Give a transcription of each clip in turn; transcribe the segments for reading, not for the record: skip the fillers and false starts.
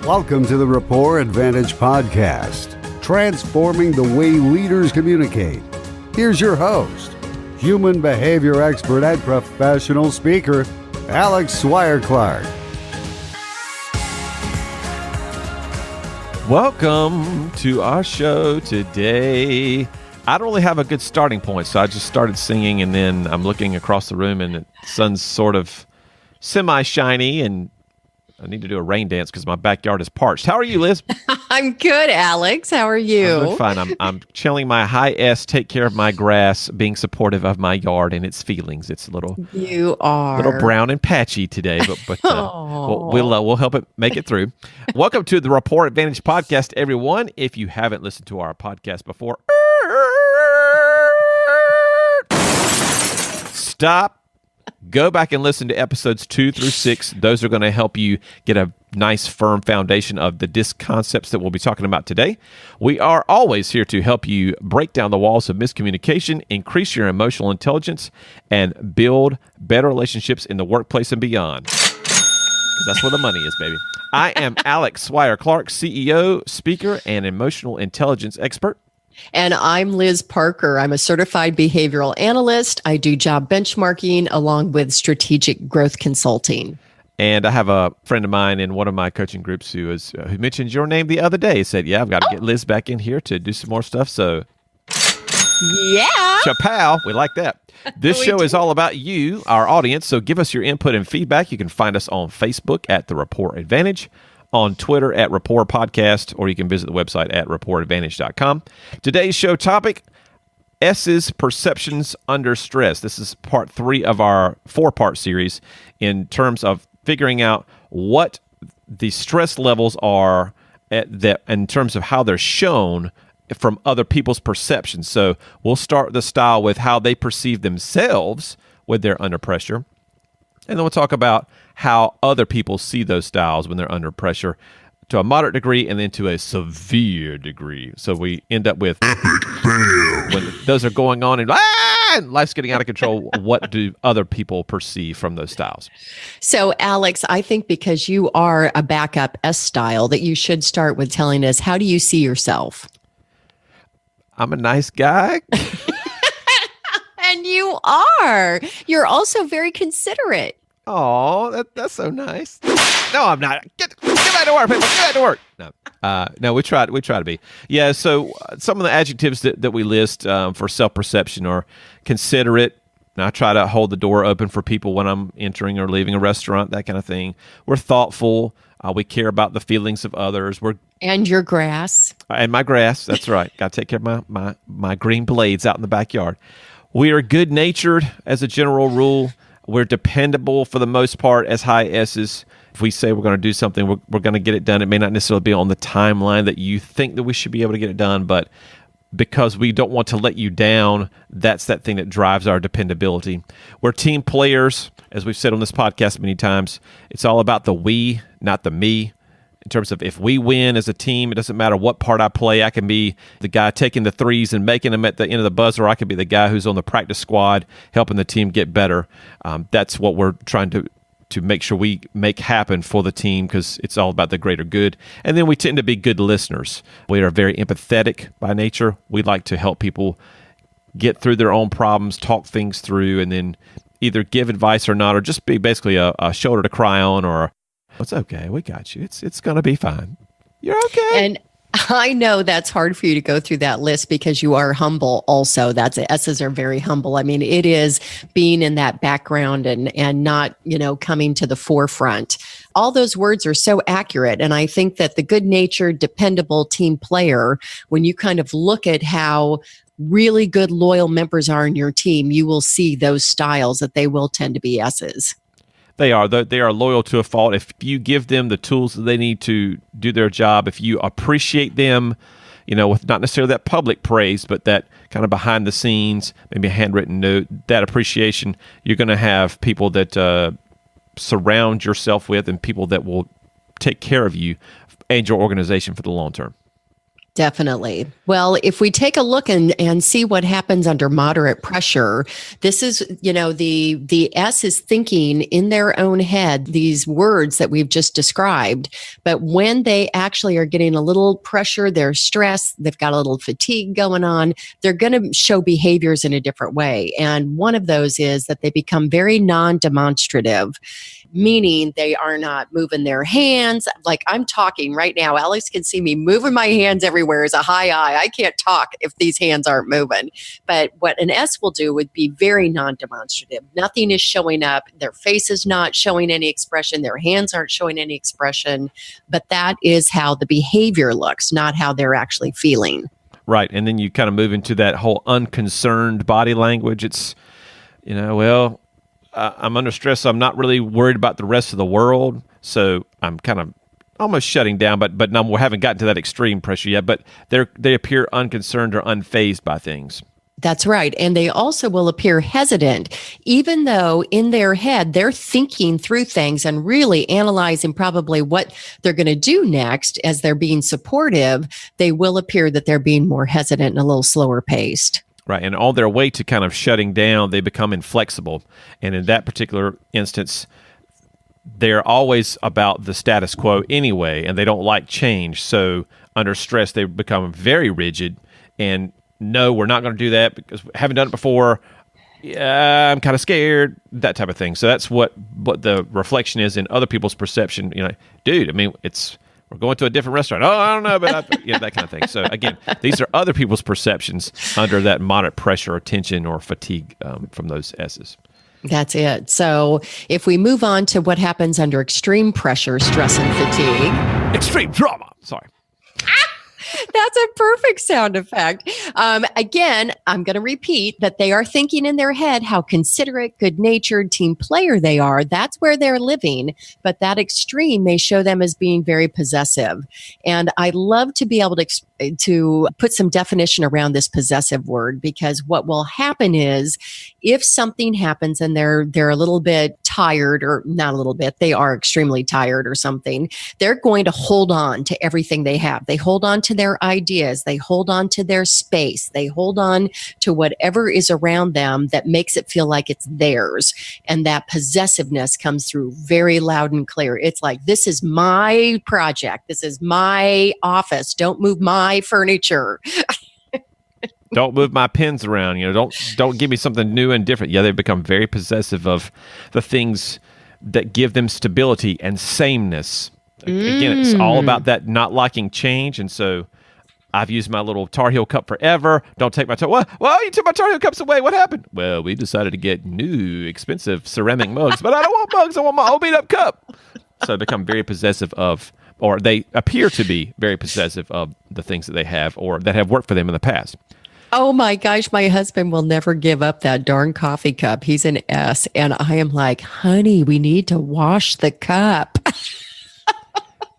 Welcome to the Rapport Advantage podcast, transforming the way leaders communicate. Here's your host, human behavior expert and professional speaker, Alex Swire-Clark. Welcome to our show today. I don't really have a good starting point, so I just started singing, and then I'm looking across the room, and the sun's sort of semi-shiny, and I need to do a rain dance because my backyard is parched. How are you, Liz? I'm good, Alex. How are you? I'm doing fine. I'm chilling my high S, take care of my grass, being supportive of my yard and its feelings. It's a little brown and patchy today, but we'll help it make it through. Welcome to the Rapport Advantage podcast, everyone. If you haven't listened to our podcast before, stop. Go back and listen to episodes 2 through 6. Those are going to help you get a nice, firm foundation of the DISC concepts that we'll be talking about today. We are always here to help you break down the walls of miscommunication, increase your emotional intelligence, and build better relationships in the workplace and beyond. Because that's where the money is, baby. I am Alex Swire-Clark, CEO, speaker, and emotional intelligence expert. And I'm Liz Parker. I'm a certified behavioral analyst. I do job benchmarking along with strategic growth consulting. And I have a friend of mine in one of my coaching groups who mentioned your name the other day. He said, yeah, I've got to get Liz back in here to do some more stuff. So, yeah. Chapow. We like that. This show is all about you, our audience. So give us your input and feedback. You can find us on Facebook at The Rapport Advantage, on Twitter at Rapport Podcast, or you can visit the website at rapportadvantage.com. Today's show topic, S's perceptions under stress. This is part 3 of our 4-part series in terms of figuring out what the stress levels are in terms of how they're shown from other people's perceptions. So we'll start the style with how they perceive themselves when they're under pressure. And then we'll talk about how other people see those styles when they're under pressure to a moderate degree and then to a severe degree. So we end up with when those are going on and life's getting out of control, what do other people perceive from those styles? So, Alex, I think because you are a backup S style, that you should start with telling us, how do you see yourself? I'm a nice guy. And you are. You're also very considerate. Oh, that's so nice. No, I'm not. Get back to work, people. Get back to work. No, we try to be. Yeah, so some of the adjectives that we list for self-perception are considerate. And I try to hold the door open for people when I'm entering or leaving a restaurant, that kind of thing. We're thoughtful. We care about the feelings of others. And your grass. And my grass, that's right. Got to take care of my green blades out in the backyard. We are good-natured as a general rule. We're dependable for the most part as high S's. If we say we're going to do something, we're going to get it done. It may not necessarily be on the timeline that you think that we should be able to get it done, but because we don't want to let you down, that's that thing that drives our dependability. We're team players, as we've said on this podcast many times. It's all about the we, not the me. In terms of if we win as a team, it doesn't matter what part I play. I can be the guy taking the threes and making them at the end of the buzzer. I could be the guy who's on the practice squad helping the team get better. That's what we're trying to make sure we make happen for the team because it's all about the greater good. And then we tend to be good listeners. We are very empathetic by nature. We like to help people get through their own problems, talk things through, and then either give advice or not, or just be basically a shoulder to cry on or it's okay. We got you. It's going to be fine. You're okay. And I know that's hard for you to go through that list because you are humble also. S's are very humble. I mean, it is being in that background and not, coming to the forefront. All those words are so accurate. And I think that the good-natured, dependable team player, when you kind of look at how really good, loyal members are in your team, you will see those styles that they will tend to be S's. They are loyal to a fault. If you give them the tools that they need to do their job, if you appreciate them, with not necessarily that public praise, but that kind of behind the scenes, maybe a handwritten note, that appreciation, you're going to have people that surround yourself with and people that will take care of you and your organization for the long term. Definitely. Well, if we take a look and see what happens under moderate pressure, this is, the S is thinking in their own head these words that we've just described. But when they actually are getting a little pressure, they're stressed, they've got a little fatigue going on, they're going to show behaviors in a different way. And one of those is that they become very non-demonstrative, meaning they are not moving their hands. Like I'm talking right now, Alex can see me moving my hands everywhere as a high I. I can't talk if these hands aren't moving. But what an S will do would be very non-demonstrative. Nothing is showing up. Their face is not showing any expression. Their hands aren't showing any expression. But that is how the behavior looks, not how they're actually feeling. Right. And then you kind of move into that whole unconcerned body language. It's, I'm under stress, so I'm not really worried about the rest of the world. So I'm kind of almost shutting down, but no, we haven't gotten to that extreme pressure yet. But they appear unconcerned or unfazed by things. That's right. And they also will appear hesitant, even though in their head, they're thinking through things and really analyzing probably what they're going to do next as they're being supportive. They will appear that they're being more hesitant and a little slower paced. Right. And on their way to kind of shutting down, they become inflexible. And in that particular instance, they're always about the status quo anyway, and they don't like change. So under stress, they become very rigid and no, we're not going to do that because we haven't done it before. Yeah, I'm kind of scared, that type of thing. So that's what the reflection is in other people's perception. Dude, I mean, we're going to a different restaurant. Oh, I don't know, but that kind of thing. So again, these are other people's perceptions under that moderate pressure or tension or fatigue from those S's. That's it. So if we move on to what happens under extreme pressure, stress, and fatigue. Extreme drama. Sorry. That's a perfect sound effect. Again, I'm going to repeat that they are thinking in their head how considerate, good-natured team player they are. That's where they're living. But that extreme may show them as being very possessive. And I love to be able to put some definition around this possessive word, because what will happen is if something happens and they're a little bit tired, or not a little bit, they are extremely tired or something, they're going to hold on to everything they have. They hold on to their ideas. They hold on to their space. They hold on to whatever is around them that makes it feel like it's theirs. And that possessiveness comes through very loud and clear. It's like, this is my project. This is my office. Don't move my furniture. Don't move my pens around. Don't give me something new and different. Yeah, they become very possessive of the things that give them stability and sameness. Again, it's all about that not liking change. And so I've used my little Tar Heel cup forever. Don't take my Well, you took my Tar Heel cups away. What happened? Well, we decided to get new, expensive ceramic mugs, but I don't want mugs. I want my old beat up cup. So they become very possessive of, or they appear to be very possessive of the things that they have or that have worked for them in the past. Oh my gosh, my husband will never give up that darn coffee cup. He's an S. And I am like, honey, we need to wash the cup.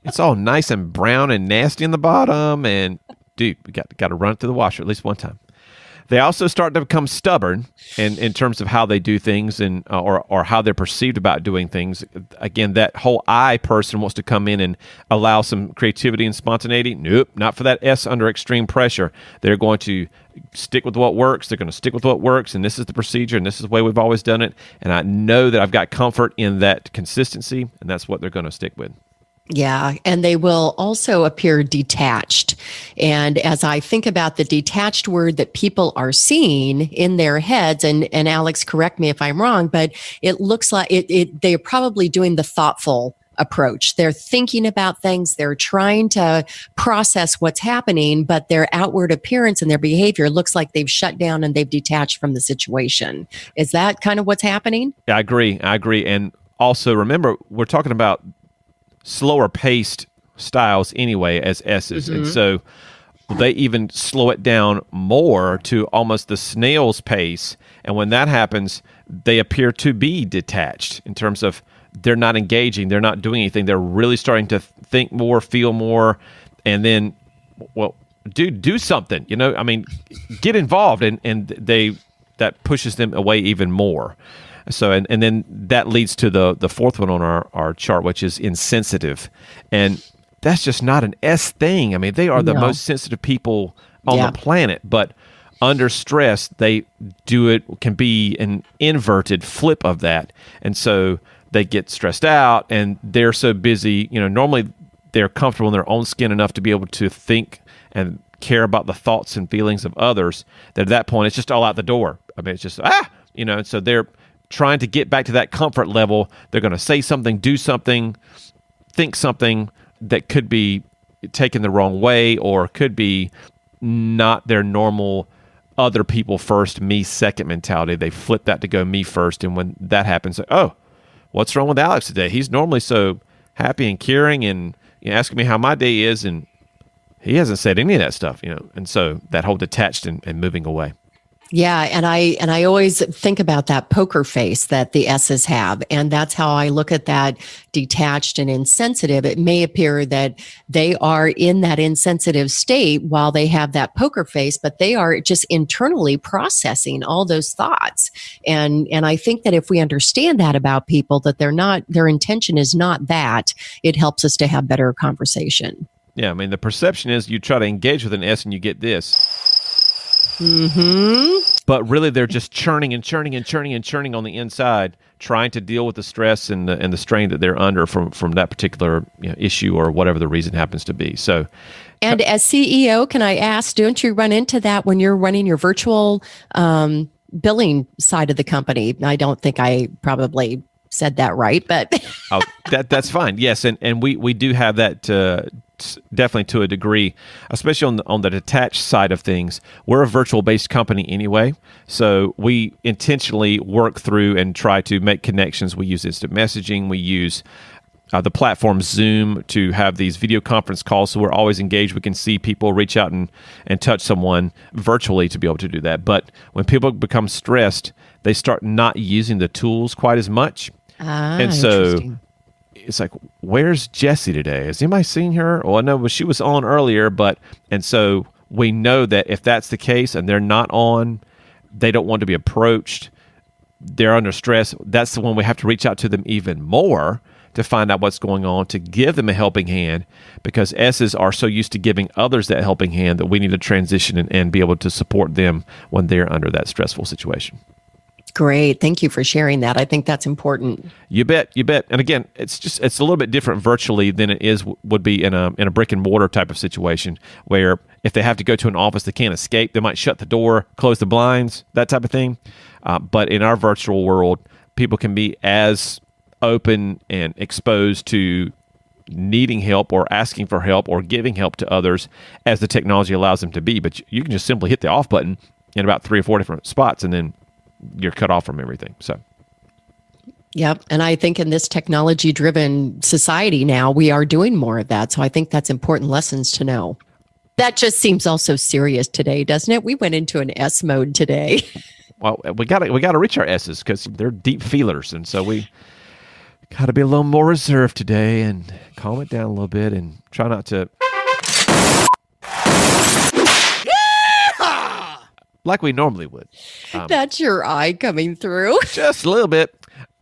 It's all nice and brown and nasty in the bottom. And dude, we got to run it through the washer at least one time. They also start to become stubborn in terms of how they do things and or how they're perceived about doing things. Again, that whole I person wants to come in and allow some creativity and spontaneity. Nope, not for that S under extreme pressure. They're going to stick with what works. They're going to stick with what works, and this is the procedure, and this is the way we've always done it. And I know that I've got comfort in that consistency, and that's what they're going to stick with. Yeah, and they will also appear detached. And as I think about the detached word that people are seeing in their heads, and Alex, correct me if I'm wrong, but it looks like they're probably doing the thoughtful approach. They're thinking about things. They're trying to process what's happening, but their outward appearance and their behavior looks like they've shut down and they've detached from the situation. Is that kind of what's happening? Yeah, I agree. And also remember, we're talking about slower paced styles anyway as S's. Mm-hmm. And so they even slow it down more to almost the snail's pace. And when that happens, they appear to be detached in terms of they're not engaging. They're not doing anything. They're really starting to think more, feel more. And then, well, do something, I mean, get involved. And that pushes them away even more. So, and then that leads to the fourth one on our chart, which is insensitive. And that's just not an S thing. I mean, they are the most sensitive people on the planet, but under stress, they can be an inverted flip of that. And so they get stressed out and they're so busy, normally they're comfortable in their own skin enough to be able to think and care about the thoughts and feelings of others, that at that point it's just all out the door. I mean, it's just, and so they're trying to get back to that comfort level. They're going to say something, do something, think something that could be taken the wrong way or could be not their normal other people first, me second mentality. They flip that to go me first. And when that happens, oh, what's wrong with Alex today? He's normally so happy and caring and asking me how my day is, and he hasn't said any of that stuff, and so that whole detached and moving away. Yeah. And I always think about that poker face that the S's have. And that's how I look at that detached and insensitive. It may appear that they are in that insensitive state while they have that poker face, but they are just internally processing all those thoughts. And I think that if we understand that about people, that their intention is not that, it helps us to have better conversation. Yeah. I mean, the perception is you try to engage with an S and you get this. Mm-hmm. But really, they're just churning and churning and churning and churning on the inside, trying to deal with the stress and the strain that they're under from that particular issue or whatever the reason happens to be. So, and as CEO, can I ask, don't you run into that when you're running your virtual billing side of the company? I don't think I probably said that right, but that's fine. Yes, and we do have that. Definitely to a degree, especially on the detached side of things. We're a virtual-based company anyway, so we intentionally work through and try to make connections. We use instant messaging. We use the platform Zoom to have these video conference calls, so we're always engaged. We can see people, reach out and touch someone virtually to be able to do that. But when people become stressed, they start not using the tools quite as much. And so it's like, where's Jessie today? Has anybody seen her? Well, I know she was on earlier, and so we know that if that's the case and they're not on, they don't want to be approached, they're under stress, that's the one we have to reach out to them even more to find out what's going on, to give them a helping hand, because S's are so used to giving others that helping hand that we need to transition and be able to support them when they're under that stressful situation. Great. Thank you for sharing that. I think that's important. You bet. And again, it's a little bit different virtually than it would be in a brick and mortar type of situation, where if they have to go to an office, they can't escape. They might shut the door, close the blinds, that type of thing. But in our virtual world, people can be as open and exposed to needing help or asking for help or giving help to others as the technology allows them to be. But you can just simply hit the off button in about 3 or 4 different spots, and then you're cut off from everything. So, yep. And I think in this technology-driven society now, we are doing more of that. So I think that's important lessons to know. That just seems also serious today, doesn't it? We went into an S mode today. Well, we got to reach our S's because they're deep feelers, and so we got to be a little more reserved today and calm it down a little bit and try not to. Like we normally would. That's your eye coming through. Just a little bit.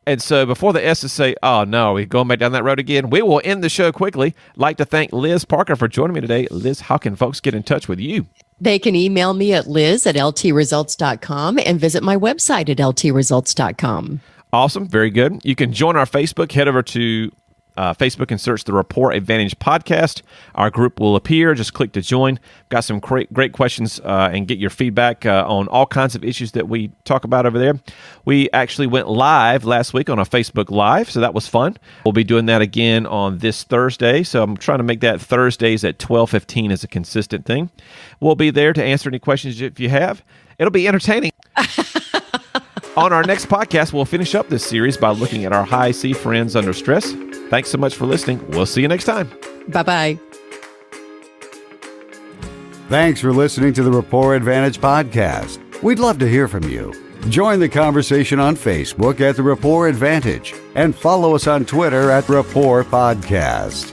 And so before the S's say, oh no, we're going back down that road again, we will end the show quickly. I'd like to thank Liz Parker for joining me today. Liz, how can folks get in touch with you? They can email me at liz@ltresults.com and visit my website at ltresults.com. Awesome. Very good. You can join our Facebook. Head over to Facebook and search the Rapport Advantage podcast. Our group will appear. Just click to join. Got some great questions and get your feedback on all kinds of issues that we talk about over there. We actually went live last week on a Facebook Live, so that was fun. We'll be doing that again on this Thursday, so I'm trying to make that Thursdays at 12:15 as a consistent thing. We'll be there to answer any questions if you have. It'll be entertaining. On our next podcast, we'll finish up this series by looking at our high C friends under stress. Thanks so much for listening. We'll see you next time. Bye-bye. Thanks for listening to the Rapport Advantage podcast. We'd love to hear from you. Join the conversation on Facebook at the Rapport Advantage and follow us on Twitter at Rapport Podcast.